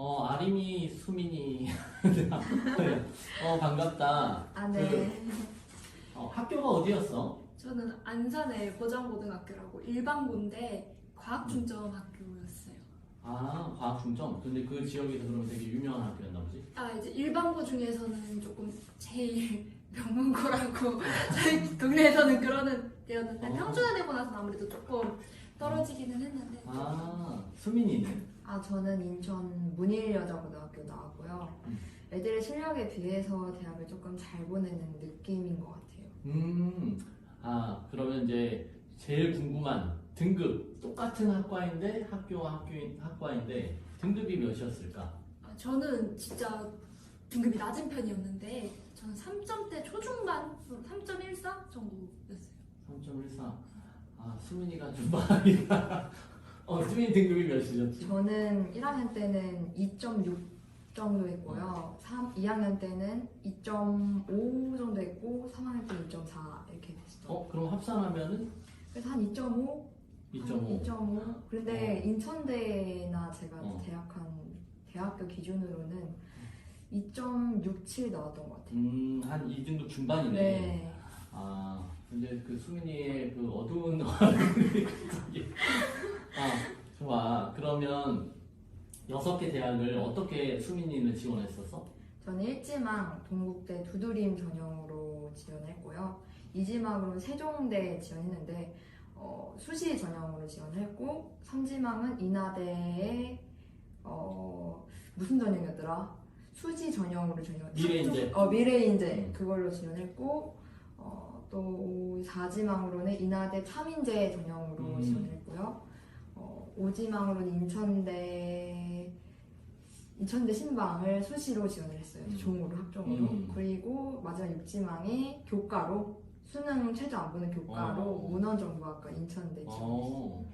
아림이, 수민이. 반갑다. 아, 네. 학교가 어디였어? 저는 안산의 보장고등학교라고 일반고인데 과학중점 학교였어요. 아, 과학중점? 근데 그 지역에서 그러면 되게 유명한 학교였나 보지? 이제 일반고 중에서는 조금 제일 명문고라고 저희 동네에서는 그러는 데였는데 평준화 되고 나서는 아무래도 조금 떨어지기는 했는데. 수민이는? 저는 인천 문일여자고등학교 나왔고요. 애들의 실력에 비해서 대학을 조금 잘 보내는 느낌인 것 같아요. 그러면 이제 제일 궁금한 등급. 똑같은 학과인데, 학과인데, 등급이 몇이었을까? 저는 진짜 등급이 낮은 편이었는데 저는 3점대 초중반 3.14 정도였어요. 3.14. 수민이가 중반이다. 수민이 등급이 몇이셨지? 저는 1학년 때는 2.6 정도 했고요. 2학년 때는 2.5 정도 했고 3학년 때는 2.4 이렇게 됐어요. 그럼 합산하면은? 그래서 한 2.5? 2.5. 2.5. 그런데 인천대나 제가 어. 대학교 기준으로는 2.67 나왔던 것 같아요. 한 2등급 중반이네. 네. 근데 그 수민이의 그 어두운 얼굴이 갑자기. 좋아. 그러면 6개 대학을 어떻게 수민이는 지원했었어? 저는 1지망 동국대 두드림 전형으로 지원했고요. 2지망으로 세종대 지원했는데 수시 전형으로 지원했고 3지망은 인하대에 무슨 전형이었더라? 수시 전형으로 미래인재. 미래인재 그걸로 지원했고 또 4지망으로는 인하대 참인재 전형으로 지원했고요. 5지망으로는 인천대 신방을 수시로 지원을 했어요. 종으로 학종으로. 그리고 마지막 6지망에 교과로 수능 최저 안 보는 교과로 문헌정보학과 인천대 지원했어요.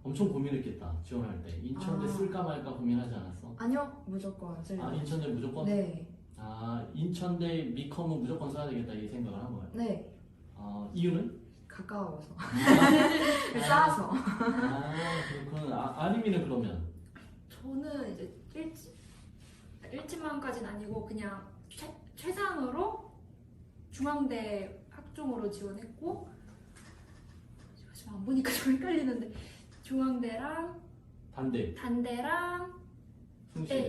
엄청 고민했겠다. 지원할 때. 인천대 쓸까 말까 고민하지 않았어? 아니요, 무조건 쓰려고. 인천대 무조건? 네. 인천대 미컴은 무조건 써야 되겠다 이 생각을 한 거야? 네. 이유는? 가까워서. 싸서. 그렇구나. 아니면은 그러면? 저는 이제 1지망까지는 아니고 그냥 최상으로 중앙대 학종으로 지원했고 지금 안 보니까 좀 헷갈리는데 중앙대랑 단대랑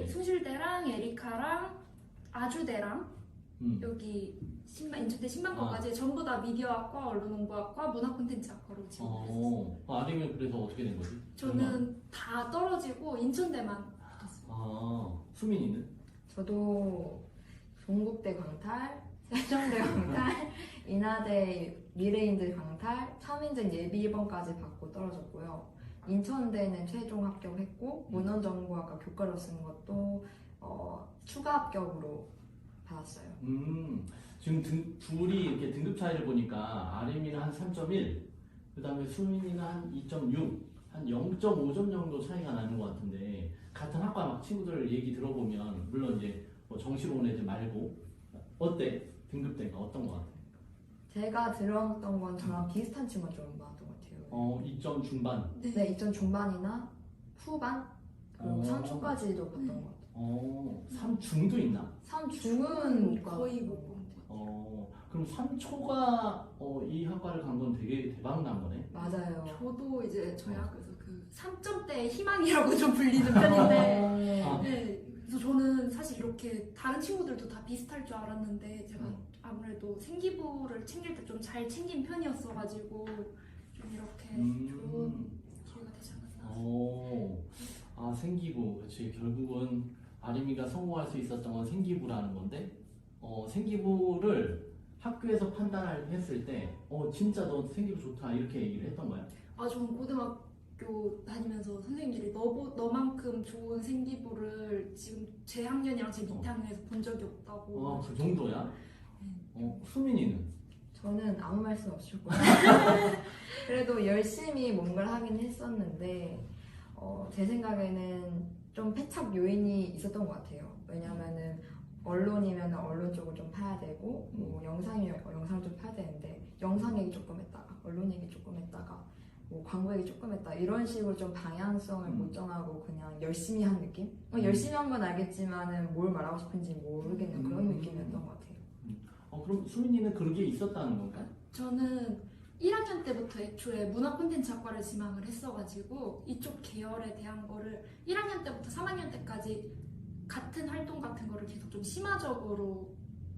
숭실대랑 에리카랑 아주대랑 여기 인천대 신방과까지 전부 다 미디어학과, 언론홍보학과, 문화콘텐츠학과로 지원했어요. 아니면 그래서 어떻게 된 거지? 저는 다 떨어지고 인천대만 붙었어요. 수민이는? 저도 동국대 강탈, 세종대 강탈, 인하대 미래인재 강탈, 참인재 예비 1번까지 받고 떨어졌고요. 인천대는 최종 합격했고 문헌정보학과 교과로 쓰는 것도 추가 합격으로 받았어요. 지금 둘이 이렇게 등급 차이를 보니까 아림이는 한 3.1, 그 다음에 수민이는 한 2.6, 한 0.5점 정도 차이가 나는 것 같은데 같은 학과 막 친구들 얘기 들어보면 물론 이제 뭐 정시로 온 애들 말고 어때? 등급대가 어떤 것 같아? 제가 들었던 건 저랑 비슷한 친구가 좀 많았던 것 같아요. 2점 중반? 네, 2점 중반이나 후반? 그리고 3초까지도 봤던 것 같아요. 3중도 있나? 3중은 거의 못 본 것 같아요. 그럼 3초가 이 학과를 간 건 되게 대박 난 거네? 맞아요. 저도 이제 저희 학교에서 그 3점대의 희망이라고 좀 불리는 편인데 네, 그래서 저는 사실 이렇게 다른 친구들도 다 비슷할 줄 알았는데 제가 아무래도 생기부를 챙길 때 좀 잘 챙긴 편이었어가지고 좀 이렇게 좋은 기회가 되지 않았나. 생기부. 그치. 결국은 아림이가 성공할 수 있었던 건 생기부라는 건데 생기부를 학교에서 판단했을 때 진짜 너 생기부 좋다 이렇게 얘기를 했던 거야? 저는 고등학교 다니면서 선생님들이 너만큼 좋은 생기부를 지금 제 학년이랑 제 밑에 학년에서 본 적이 없다고. 그 정도야? 수민이는? 저는 아무 말씀 없으셨고요. 그래도 열심히 뭔가를 하긴 했었는데 제 생각에는 좀 패착 요인이 있었던 것 같아요. 왜냐면은 언론이면 언론 쪽을 좀 파야 되고 영상이면 영상을 좀 파야 되는데 영상 얘기 조금 했다가 언론 얘기 조금 했다가 뭐 광고액이 조금 했다 이런 식으로 좀 방향성을 못 정하고 그냥 열심히 한 느낌? 열심히 한 건 알겠지만은 뭘 말하고 싶은지 모르겠는 그런 느낌이었던 것 같아요. 그럼 수민이는 그런 게 있었다는 건가? 저는 1학년 때부터 애초에 문화 콘텐츠 학과를 지망을 했어가지고 이쪽 계열에 대한 거를 1학년 때부터 3학년 때까지 같은 활동 같은 거를 계속 좀 심화적으로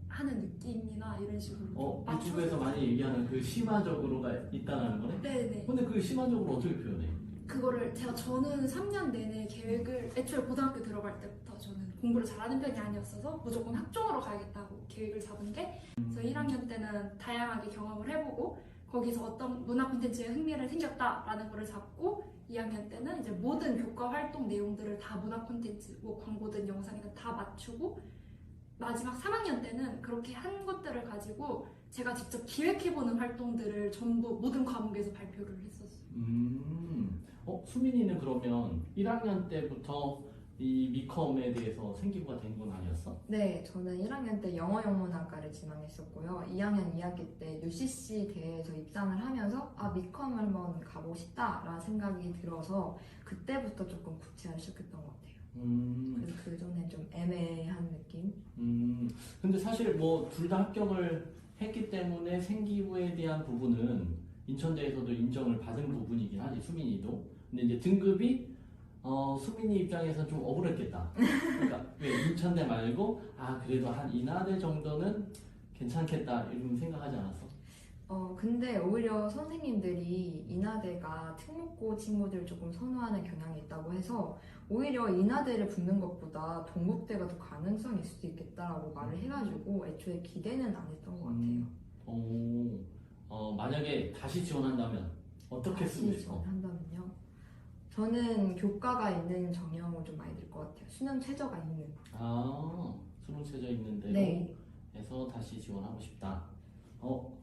하는 느낌이나 이런 식으로 좀 유튜브에서 많이 얘기하는 그 심화적으로가 있다는 거네? 네네. 근데 그 심화적으로 어떻게 표현해? 그거를 저는 3년 내내 계획을 애초에 고등학교 들어갈 때부터 저는 공부를 잘하는 편이 아니었어서 무조건 학종으로 가야겠다고 계획을 잡은 게 그래서 1학년 때는 다양하게 경험을 해보고 거기서 어떤 문화 콘텐츠에 흥미를 생겼다라는 거를 잡고 2학년 때는 이제 모든 교과 활동 내용들을 다 문화 콘텐츠 뭐 광고든 영상이든 다 맞추고 마지막 3학년 때는 그렇게 한 것들을 가지고 제가 직접 기획해보는 활동들을 전부 모든 과목에서 발표를 했었어요. 수민이는 그러면 1학년 때부터 이 미컴에 대해서 생기부가 된 건 아니었어? 네, 저는 1학년 때 영어영문학과를 지망했었고요. 2학년 2학기 때 UCC 대회에서 입상을 하면서 미컴을 한번 가보고 싶다라는 생각이 들어서 그때부터 조금 구체화를 시작했던 것 같아요. 그래서 그 전에 좀 애매한 느낌? 근데 사실 뭐 둘 다 합격을 했기 때문에 생기부에 대한 부분은 인천대에서도 인정을 받은 부분이긴 하지, 수민이도. 근데 이제 등급이 수민이 입장에서는 좀 억울했겠다. 그러니까 왜 인천대 말고 그래도 한 인하대 정도는 괜찮겠다 이런 생각하지 않았어? 근데 오히려 선생님들이 인하대가 특목고 친구들 조금 선호하는 경향이 있다고 해서 오히려 인하대를 붙는 것보다 동국대가 더 가능성이 있을 수도 있겠다라고 말을 해가지고 애초에 기대는 안 했던 것 같아요. 만약에 다시 지원한다면 어떻게 쓰고 다시 싶어? 지원한다면요? 저는 교과가 있는 전형을 좀 많이 들 것 같아요. 수능 최저가 있는. 수능 최저 있는 대로 네. 해서 다시 지원하고 싶다.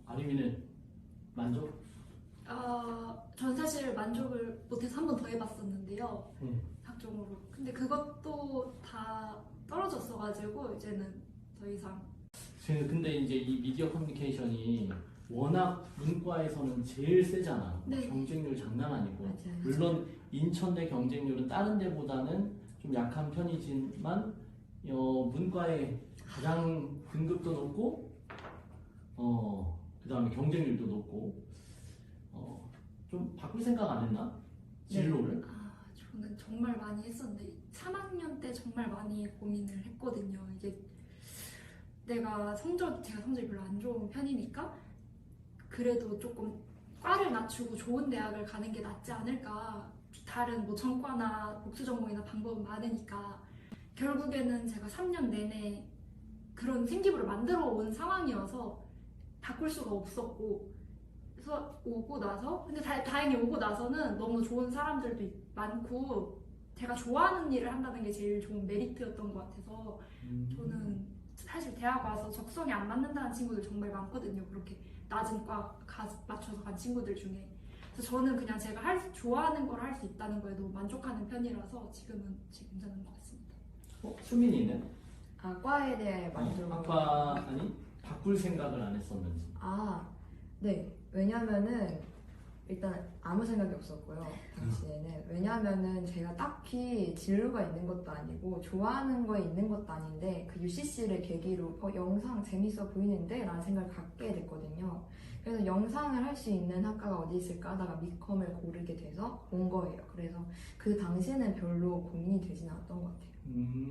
아림이는 만족? 전 사실 만족을 못해서 한 번 더 해봤었는데요. 음. 학종으로. 근데 그것도 다 떨어졌어가지고 이제는 더 이상. 근데 이제 이 미디어 커뮤니케이션이 워낙 문과에서는 제일 세잖아. 네. 경쟁률 장난 아니고. 맞아요. 물론 인천대 경쟁률은 다른 데보다는 좀 약한 편이지만 문과의 가장 등급도 높고 그 다음에 경쟁률도 높고 좀 바꿀 생각 안 했나? 진로를? 저는 정말 많이 했었는데 3학년 때 정말 많이 고민을 했거든요. 이게 제가 성적이 별로 안 좋은 편이니까 그래도 조금 과를 낮추고 좋은 대학을 가는 게 낫지 않을까. 다른 뭐 전과나 복수 전공이나 방법은 많으니까 결국에는 제가 3년 내내 그런 생기부를 만들어 온 상황이어서 바꿀 수가 없었고 그래서 오고 나서 근데 다행히 오고 나서는 너무 좋은 사람들도 많고 제가 좋아하는 일을 한다는 게 제일 좋은 메리트였던 것 같아서 저는 사실 대학 와서 적성에 안 맞는다는 친구들 정말 많거든요. 그렇게 낮은 과 맞춰서 간 친구들 중에. 그래서 저는 그냥 제가 좋아하는 걸 할 수 있다는 거에 너무 만족하는 편이라서 지금은 괜찮은 것 같습니다. 수민이는? 과에 대해 만족을. 바꿀 생각을 안 했었는지. 네. 왜냐면은 일단 아무 생각이 없었고요. 당시에는. 왜냐면은 제가 딱히 진로가 있는 것도 아니고 좋아하는 거에 있는 것도 아닌데 그 UCC를 계기로 영상 재밌어 보이는데 라는 생각을 갖게 됐거든요. 그래서 영상을 할 수 있는 학과가 어디 있을까 하다가 미컴을 고르게 돼서 온 거예요. 그래서 그 당시에는 별로 고민이 되진 않았던 것 같아요.